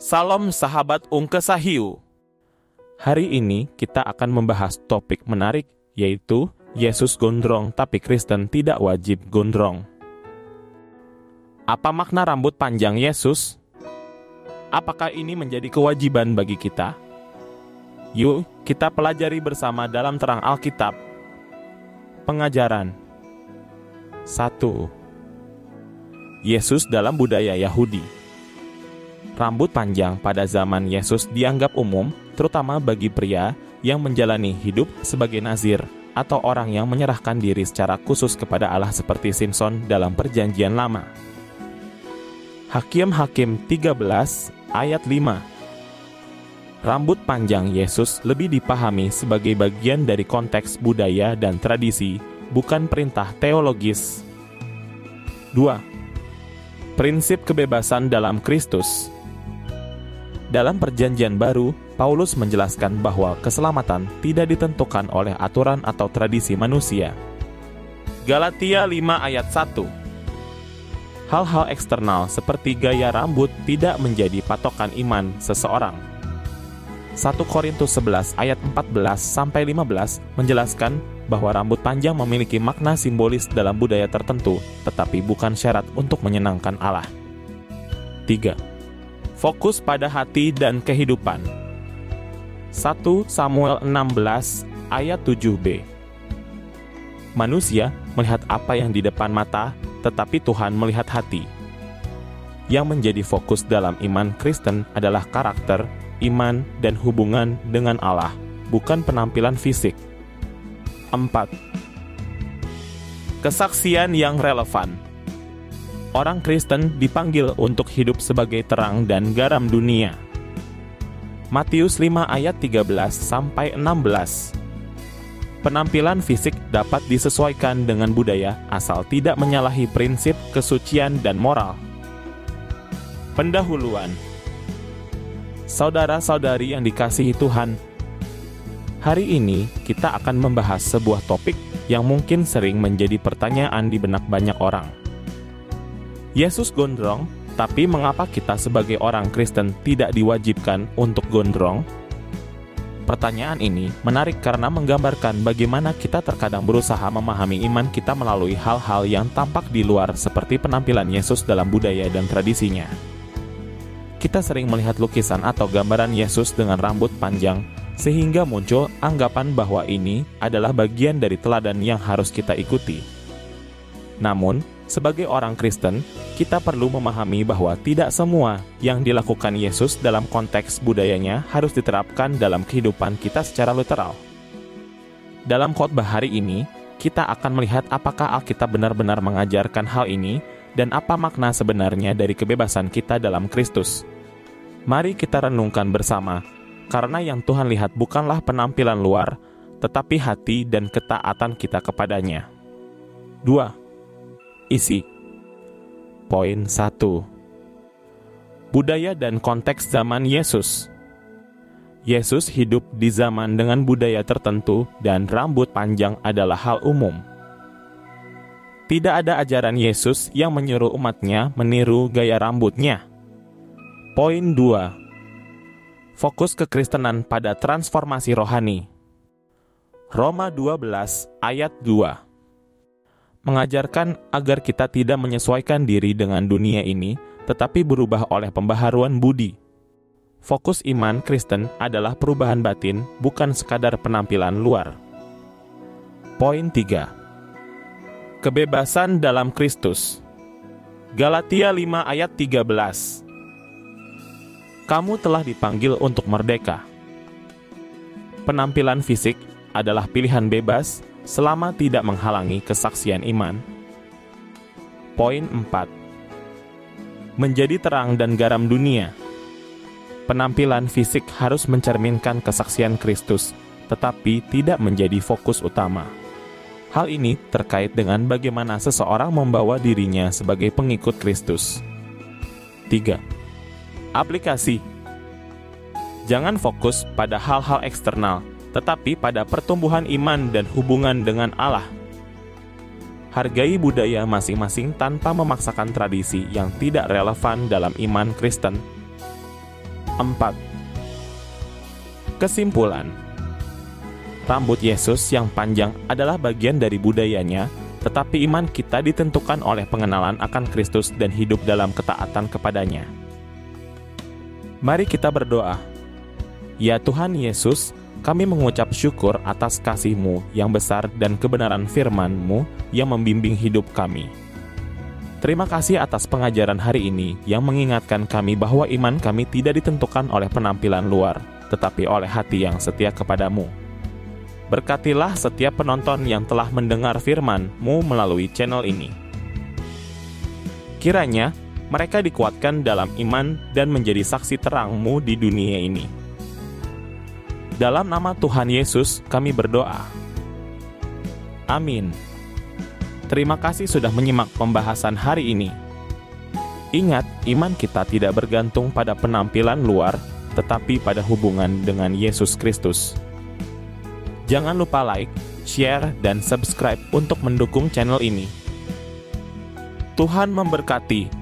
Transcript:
Salam sahabat Ungke Sahiu. Hari ini kita akan membahas topik menarik, yaitu Yesus gondrong tapi Kristen tidak wajib gondrong. Apa makna rambut panjang Yesus? Apakah ini menjadi kewajiban bagi kita? Yuk, kita pelajari bersama dalam terang Alkitab. Pengajaran 1. Yesus dalam budaya Yahudi. Rambut panjang pada zaman Yesus dianggap umum, terutama bagi pria yang menjalani hidup sebagai nazir atau orang yang menyerahkan diri secara khusus kepada Allah seperti Simson dalam Perjanjian Lama. Hakim-Hakim 13 ayat 5. Rambut panjang Yesus lebih dipahami sebagai bagian dari konteks budaya dan tradisi, bukan perintah teologis. 2. Prinsip kebebasan dalam Kristus. Dalam Perjanjian Baru, Paulus menjelaskan bahwa keselamatan tidak ditentukan oleh aturan atau tradisi manusia. Galatia 5 ayat 1. Hal-hal eksternal seperti gaya rambut tidak menjadi patokan iman seseorang. 1 Korintus 11 ayat 14-15 menjelaskan bahwa rambut panjang memiliki makna simbolis dalam budaya tertentu, tetapi bukan syarat untuk menyenangkan Allah. 3. Fokus pada hati dan kehidupan. 1 Samuel 16 ayat 7b. Manusia melihat apa yang di depan mata, tetapi Tuhan melihat hati. Yang menjadi fokus dalam iman Kristen adalah karakter, iman, dan hubungan dengan Allah, bukan penampilan fisik. 4. Kesaksian yang relevan. Orang Kristen dipanggil untuk hidup sebagai terang dan garam dunia. Matius 5 ayat 13-16. Penampilan fisik dapat disesuaikan dengan budaya asal tidak menyalahi prinsip kesucian dan moral. Pendahuluan. Saudara-saudari yang dikasihi Tuhan, hari ini kita akan membahas sebuah topik yang mungkin sering menjadi pertanyaan di benak banyak orang. Yesus gondrong, tapi mengapa kita sebagai orang Kristen tidak diwajibkan untuk gondrong? Pertanyaan ini menarik karena menggambarkan bagaimana kita terkadang berusaha memahami iman kita melalui hal-hal yang tampak di luar seperti penampilan Yesus dalam budaya dan tradisinya. Kita sering melihat lukisan atau gambaran Yesus dengan rambut panjang, sehingga muncul anggapan bahwa ini adalah bagian dari teladan yang harus kita ikuti. Namun, sebagai orang Kristen, kita perlu memahami bahwa tidak semua yang dilakukan Yesus dalam konteks budayanya harus diterapkan dalam kehidupan kita secara literal. Dalam khotbah hari ini, kita akan melihat apakah Alkitab benar-benar mengajarkan hal ini dan apa makna sebenarnya dari kebebasan kita dalam Kristus. Mari kita renungkan bersama, karena yang Tuhan lihat bukanlah penampilan luar, tetapi hati dan ketaatan kita kepadanya. 2. Isi. Poin 1. Budaya dan konteks zaman Yesus. Yesus hidup di zaman dengan budaya tertentu dan rambut panjang adalah hal umum. Tidak ada ajaran Yesus yang menyuruh umatnya meniru gaya rambutnya. Poin 2. Fokus kekristenan pada transformasi rohani. Roma 12 ayat 2. Mengajarkan agar kita tidak menyesuaikan diri dengan dunia ini, tetapi berubah oleh pembaharuan budi. Fokus iman Kristen adalah perubahan batin, bukan sekadar penampilan luar. Poin 3. Kebebasan dalam Kristus. Galatia 5 ayat 13. Kamu telah dipanggil untuk merdeka. Penampilan fisik adalah pilihan bebas, selama tidak menghalangi kesaksian iman. Poin 4. Menjadi terang dan garam dunia. Penampilan fisik harus mencerminkan kesaksian Kristus, tetapi tidak menjadi fokus utama. Hal ini terkait dengan bagaimana seseorang membawa dirinya sebagai pengikut Kristus. 3. Aplikasi. Jangan fokus pada hal-hal eksternal, tetapi pada pertumbuhan iman dan hubungan dengan Allah. Hargai budaya masing-masing tanpa memaksakan tradisi yang tidak relevan dalam iman Kristen. 4. Kesimpulan. Rambut Yesus yang panjang adalah bagian dari budayanya, tetapi iman kita ditentukan oleh pengenalan akan Kristus dan hidup dalam ketaatan kepadanya. Mari kita berdoa. Ya Tuhan Yesus, kami mengucap syukur atas kasih-Mu yang besar dan kebenaran firman-Mu yang membimbing hidup kami. Terima kasih atas pengajaran hari ini yang mengingatkan kami bahwa iman kami tidak ditentukan oleh penampilan luar, tetapi oleh hati yang setia kepadamu. Berkatilah setiap penonton yang telah mendengar firman-Mu melalui channel ini. Kiranya mereka dikuatkan dalam iman dan menjadi saksi terang-Mu di dunia ini. Dalam nama Tuhan Yesus kami berdoa. Amin. Terima kasih sudah menyimak pembahasan hari ini. Ingat, iman kita tidak bergantung pada penampilan luar, tetapi pada hubungan dengan Yesus Kristus. Jangan lupa like, share, dan subscribe untuk mendukung channel ini. Tuhan memberkati.